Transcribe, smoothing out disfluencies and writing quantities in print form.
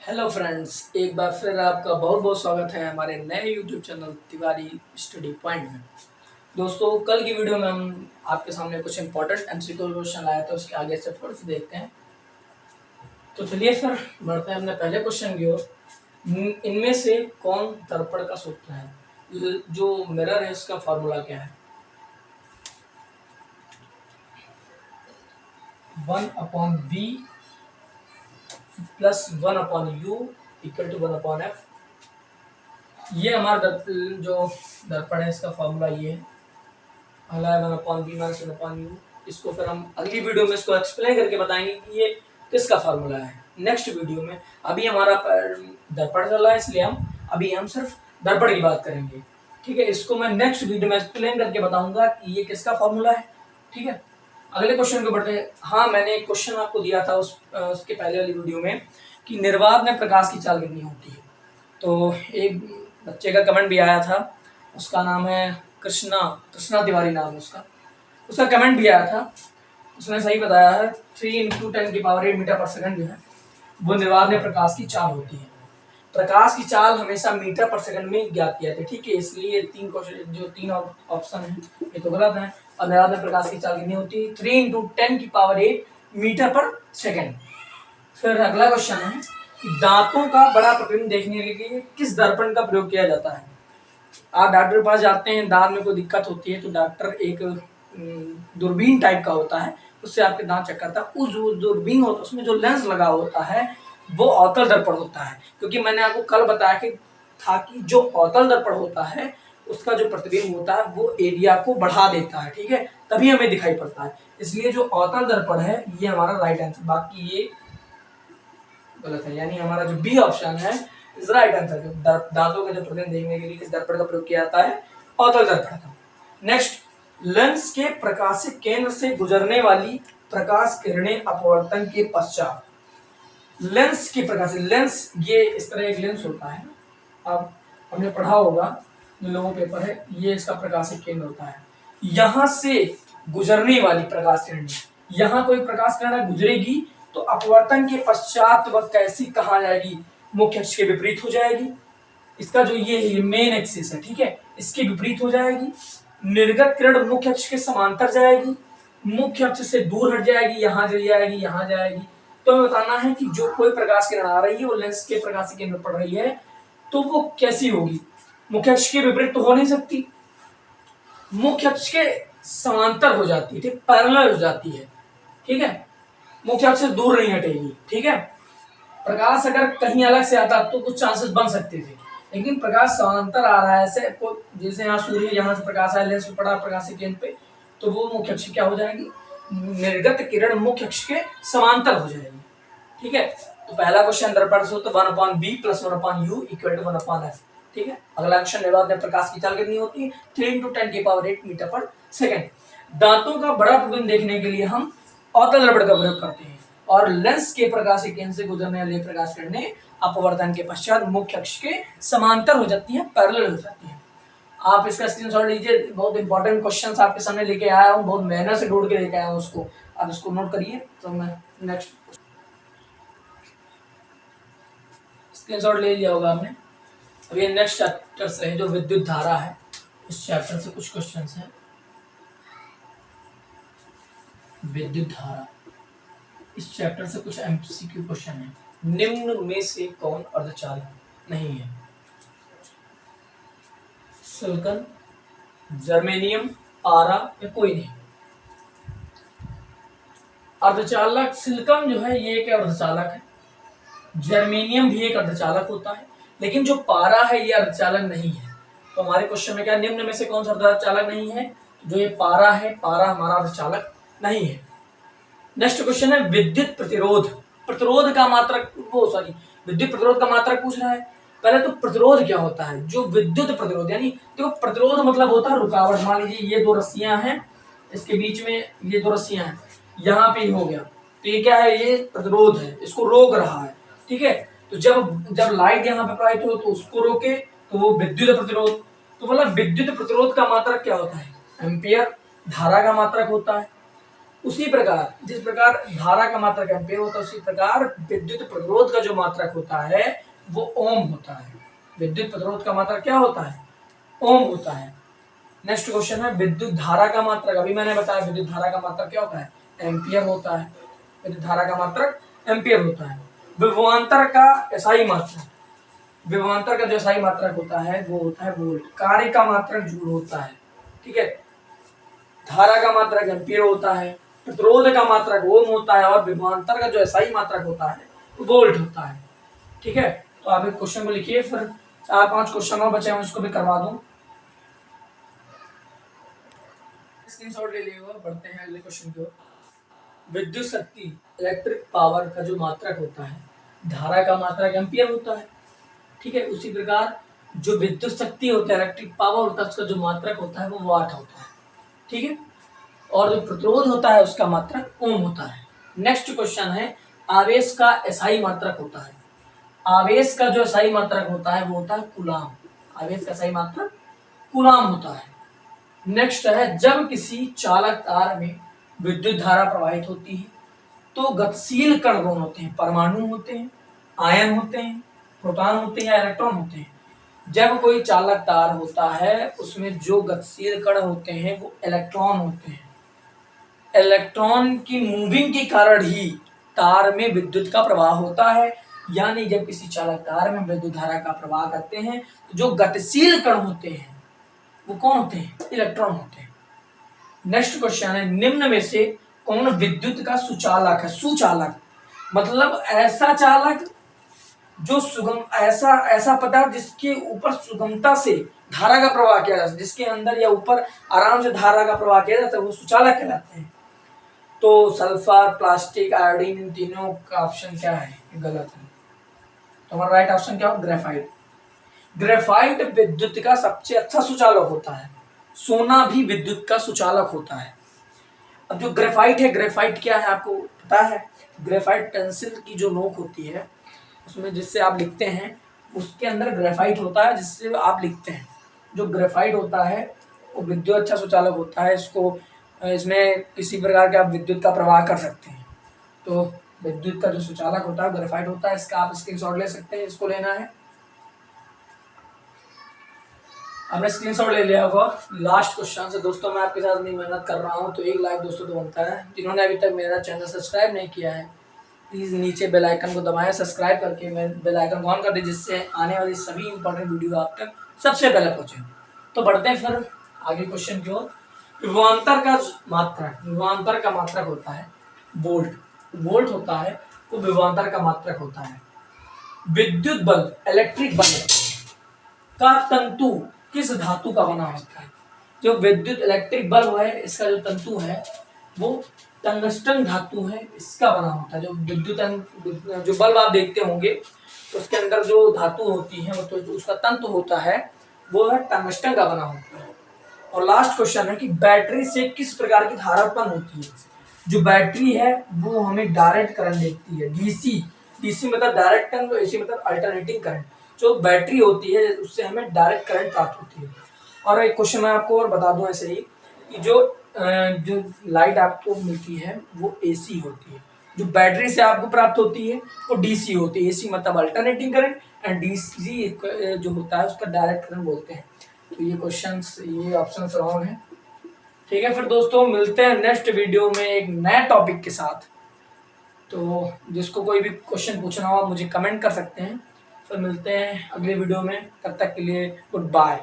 Hello friends, एक बार फिर आपका बहुत बहुत स्वागत है हमारे नए YouTube channel Tiwari study point में। दोस्तों, कल की वीडियो में हम आपके सामने कुछ इंपॉर्टेंट एमसीक्यू क्वेश्चन लाए थे, उसके आगे से फिर से देखते हैं। तो चलिए फिर बढ़ते हैं अपने पहले क्वेश्चन की ओर। इनमें से कौन दर्पण का सूत्र है? जो मिरर है उसका फॉर्मूला क्या है? 1/b plus 1/u equal to 1/f। ये हमारा जो दर्पण है इसका फॉर्मूला ये है। अगला है 1/b माइनस 1/u। इसको फिर हम अगली वीडियो में इसको एक्सप्लेन करके बताएंगे कि ये किसका फार्मूला है, नेक्स्ट वीडियो में। अभी हमारा दर्पण चल रहा है, इसलिए हम सिर्फ दर्पण की बात करेंगे। ठीक है, इसको मैं नेक्स्ट वीडियो में एक्सप्लेन करके बताऊंगा कि ये किसका फार्मूला है। ठीक है, अगले क्वेश्चन को बढ़ते हैं। हाँ, मैंने एक क्वेश्चन आपको दिया था उसके पहले वाली वीडियो में कि निर्वात में प्रकाश की चाल कितनी होती है। तो एक बच्चे का कमेंट भी आया था, उसका नाम है कृष्णा तिवारी नाम है उसका कमेंट भी आया था। उसने सही बताया है, 3 × 10⁸ मीटर पर सेकंड जो है वो निर्वात में प्रकाश की चाल होती है। प्रकाश की चाल हमेशा मीटर पर सेकंड में ज्ञात किया जाती है। ठीक है, इसलिए तीन ऑप्शन है ये तो गलत है। और निर्वात में प्रकाश की चाल कितनी होती है? 3 × 10⁸ मीटर पर सेकंड। फिर अगला क्वेश्चन है कि दांतों का बड़ा प्रतिबिंब देखने के लिए किस दर्पण का प्रयोग किया जाता है? आप डॉक्टर के पास जाते हैं, दांत में कोई दिक्कत होती है तो डॉक्टर एक दूरबीन टाइप का होता है, उससे आपके दांत चेक करता है। उस दूरबीन होता है, उसमें जो लेंस लगा होता है वो अवतल दर्पण होता है। क्योंकि मैंने आपको कल बताया कि जो अवतल दर्पण होता है उसका जो प्रतिबिंब होता है वो एरिया को बढ़ा देता है। ठीक है, तभी हमें दिखाई पड़ता है। इसलिए जो अवतल दर्पण है ये हमारा राइट आंसर, बाकी ये गलत है। यानी हमारा जो बी ऑप्शन है इज राइट आंसर। दांतों का जो प्रतिबिंब देखने के लिए किस दर्पण का प्रयोग किया जाता है? अवतल दर्पण का। नेक्स्ट, लेंस के प्रकाशिक केंद्र से गुजरने वाली प्रकाश किरणें अपवर्तन के पश्चात। लेंस की प्रकाशिक, लेंस ये इस तरह एक लेंस होता है, अब हमने पढ़ा होगा जो लोगों पेपर है, ये इसका प्रकाशिक केंद्र होता है। यहां से गुजरने वाली प्रकाश किरण, यहाँ कोई प्रकाश किरण गुजरेगी तो अपवर्तन के पश्चात वह कैसी कहा जाएगी? मुख्य अक्ष के विपरीत हो जाएगी। इसका जो ये मेन एक्सिस है, ठीक है, इसके विपरीत हो जाएगी। निर्गत किरण मुख्य अक्ष के समांतर जाएगी, मुख्य अक्ष से दूर हट जाएगी, यहाँ चली जाएगी, यहाँ जाएगी। तो हमें बताना है कि जो कोई प्रकाश किरण आ रही है वो लेंस के प्रकाश केंद्र पड़ रही है तो वो कैसी होगी? मुख्य अक्ष के विपरीत तो हो नहीं सकती, मुख्य अक्ष के समांतर हो जाती है, ठीक, पैरेलल हो जाती है। ठीक है, मुख्य अक्ष से दूर नहीं हटेगी। ठीक है, प्रकाश अगर कहीं अलग से आता तो कुछ चांसेस बन सकते थे, लेकिन प्रकाश समांतर आ रहा है ऐसे जैसे यहाँ सूर्य, यहाँ से प्रकाश आया, लेंस में पड़ा प्रकाश केंद्र पे, तो वो मुख्य अक्ष क्या हो जाएगी? निर्गत किरण मुख्य अक्ष के समांतर हो जाएगी। ठीक है, तो पहला क्वेश्चन दर्पण से तो 1/b plus 1/u equal to 1/f। ठीक है, अगला क्वेश्चन निर्वात में प्रकाश की चाल कितनी होती है? 3 × 10⁸ मीटर पर सेकंड। दांतों का बड़ा प्रतिबिंब देखने के लिए हम अवतल दर्पण का प्रयोग करते हैं और लेंस के प्रकाशिक केंद्र से गुजरने वाली प्रकाश किरणें अपवर्तन के पश्चात मुख्य अक्ष के समांतर हो जाती है, पैरेलल हो जाती है। आप इसका स्क्रीनशॉट लीजिए, बहुत इंपॉर्टेंट क्वेश्चंस आपके सामने लेके आया हूँ, बहुत मेहनत से ढूंढ के लेके आया हूँ उसको, आप इसको नोट करिए। तो मैं नेक्स्ट स्क्रीनशॉट ले लिया होगा आपने। अब ये नेक्स्ट चैप्टर से है जो विद्युत धारा है, इस चैप्टर से कुछ क्वेश्चंस हैं। विद्युत धारा, इस चैप्टर से कुछ एमसीक्यू क्वेश्चन है। निम्न में से कौन अर्धचालक नहीं है? सिलिकॉन, जर्मेनियम, पारा या कोई नहीं? अर्धचालक सिलिकॉन जो है ये एक अर्धचालक है, जर्मेनियम भी एक अर्धचालक होता है, लेकिन जो पारा है ये अर्धचालक नहीं है। तो हमारे क्वेश्चन में क्या निम्न में से कौन सा अर्धचालक नहीं है? जो ये पारा है, पारा हमारा अर्धचालक नहीं है। नेक्स्ट क्वेश्चन है विद्युत प्रतिरोध। प्रतिरोध का मात्रक, विद्युत प्रतिरोध का मात्रक पूछ रहा है। पहले तो प्रतिरोध क्या होता है? जो विद्युत प्रतिरोध, यानी देखो प्रतिरोध मतलब होता है रुकावट। मान लीजिए ये दो रस्सियां हैं, इसके बीच में ये दो रस्सियां हैं, यहाँ पे हो गया तो ये क्या है? ये प्रतिरोध है, इसको रोक रहा है। ठीक है, तो जब लाइट यहाँ पे प्रवाहित हो तो उसको रोके, तो वो विद्युत प्रतिरोध। तो मतलब विद्युत प्रतिरोध का मात्रक क्या होता है? एम्पियर। धारा का मात्रक होता है उसी प्रकार जिस प्रकार धारा का मात्रक एम्पीयर होता है, उसी प्रकार विद्युत प्रतिरोध का जो मात्रक होता है वो ओम होता है। विद्युत प्रतिरोध का मात्रक क्या होता है? ओम होता है। नेक्स्ट क्वेश्चन है विद्युत धारा का मात्रक। अभी मैंने बताया विद्युत धारा का मात्रक क्या होता है? एम्पियर होता है। विद्युत धारा का मात्रक एम्पियर होता है। विभवांतर का एसआई मात्रक, विभवांतर का जो एसआई मात्रक होता है वो होता है वोल्ट। कार्य का मात्रक जूल होता है, ठीक है। धारा का मात्रक एम्पियर होता है, प्रतिरोध का मात्रक ओम होता है, और विभवांतर का जो एसआई मात्रक होता है वो वोल्ट होता है, ठीक है। तो आप एक क्वेश्चन को लिखिए, फिर 4-5 क्वेश्चन और बचे हैं उसको भी करवा दूं। स्क्रीनशॉट ले लिएगा। बढ़ते हैं अगले क्वेश्चन की ओर। विद्युत शक्ति इलेक्ट्रिक पावर का जो मात्रक होता है, धारा का मात्रक एम्पियर होता है, ठीक है। उसी प्रकार जो विद्युत शक्ति होता है, इलेक्ट्रिक पावर होता है, उसका जो मात्रक होता है वो वाट होता है, ठीक है। और जो प्रतिरोध होता है उसका मात्रक ओम होता है। नेक्स्ट क्वेश्चन है आवेश का एसआई मात्रक होता है। आवेश का जो एसआई मात्रक होता है वो होता है कूलाम। आवेश का एसआई मात्रक कूलाम होता है। नेक्स्ट है जब किसी चालक तार में विद्युत धारा प्रवाहित होती है तो गतिशील कण कौन होते हैं? परमाणु होते हैं, आयन होते हैं, प्रोटॉन होते हैं या इलेक्ट्रॉन होते हैं? जब कोई चालक तार होता है उसमें जो गतिशील कण होते हैं वो इलेक्ट्रॉन होते हैं। इलेक्ट्रॉन की मूविंग के कारण ही तार में विद्युत का प्रवाह होता है। यानी जब किसी चालक तार में विद्युत धारा का प्रवाह करते हैं तो जो गतिशील कण होते हैं वो कौन होते हैं? इलेक्ट्रॉन होते हैं। नेक्स्ट क्वेश्चन है निम्न में से कौन विद्युत का सुचालक है? सुचालक मतलब ऐसा चालक जो सुगम, ऐसा पदार्थ जिसके ऊपर सुगमता से धारा का प्रवाह किया जाता है, जिसके अंदर या ऊपर आराम से धारा का प्रवाह किया जाता है, वो सुचालक कहलाते हैं। तो सल्फर, प्लास्टिक, आयोडीन, इन तीनों का ऑप्शन क्या है? गलत है। तो हमारा राइट ऑप्शन क्या हो? ग्रेफाइट। ग्रेफाइट विद्युत का सबसे अच्छा सुचालक होता है। सोना भी विद्युत का सुचालक होता है। अब जो ग्रेफाइट है, ग्रेफाइट क्या है आपको पता है? ग्रेफाइट पेंसिल की जो नोक होती है उसमें जिससे आप लिखते हैं उसके अंदर ग्रेफाइट होता है जिससे आप लिखते हैं। जो ग्रेफाइट होता है वो विद्युत अच्छा सुचालक होता है। इसमें किसी प्रकार के आप विद्युत का प्रवाह कर सकते हैं। तो विद्युत का जो सुचालक होता है ग्रेफाइट होता है। इसका आप स्क्रीनशॉट ले सकते हैं, इसको लेना है। हमने स्क्रीनशॉट ले लिया होगा। लास्ट क्वेश्चन से दोस्तों मैं आपके साथ नहीं मेहनत कर रहा हूँ तो एक लाइक दोस्तों तो बनता है। जिन्होंने अभी तक मेरा चैनल सब्सक्राइब नहीं किया है प्लीज़ नीचे बेल आइकन को दबाएं, सब्सक्राइब करके बेल आइकन को ऑन कर दें जिससे आने वाली सभी इंपॉर्टेंट वीडियो आप तक सबसे पहले पहुँचे। तो बढ़ते हैं फिर आगे क्वेश्चन की ओर। विभवांतर का मात्रक, विभवांतर का मात्रक होता है वोल्ट। वोल्ट होता है वो विभवांतर का मात्रक होता है। विद्युत बल्ब, इलेक्ट्रिक बल्ब का तंतु किस धातु का बना होता है? जो विद्युत इलेक्ट्रिक बल्ब है इसका जो तंतु है वो टंगस्टन धातु है, इसका बना होता है। जो विद्युत जो बल्ब आप देखते होंगे उसके अंदर जो धातु होती है वो तो जो उसका तंतु होता है वो है टंगस्टन का बना होता है। और लास्ट क्वेश्चन है कि बैटरी से किस प्रकार की धारा उत्पन्न होती है? जो बैटरी है वो हमें डायरेक्ट करंट देती है। डीसी, डीसी मतलब डायरेक्ट करंट, तो एसी मतलब अल्टरनेटिंग करंट। जो बैटरी होती है उससे हमें डायरेक्ट करंट प्राप्त होती है। और एक क्वेश्चन मैं आपको और बता दूं ऐसे ही कि जो लाइट आपको मिलती है वो एसी होती है। जो बैटरी से आपको प्राप्त होती है वो डीसी होती है। एसी मतलब अल्टरनेटिंग करंट एंड डीसी जो होता है उसका डायरेक्ट करंट बोलते हैं। तो ये ऑप्शन रॉन्ग है, ठीक है। फिर दोस्तों मिलते हैं नेक्स्ट वीडियो में एक नए टॉपिक के साथ। तो जिसको कोई भी क्वेश्चन पूछना हो आप मुझे कमेंट कर सकते हैं। फिर मिलते हैं अगले वीडियो में, तब तक के लिए गुड बाय।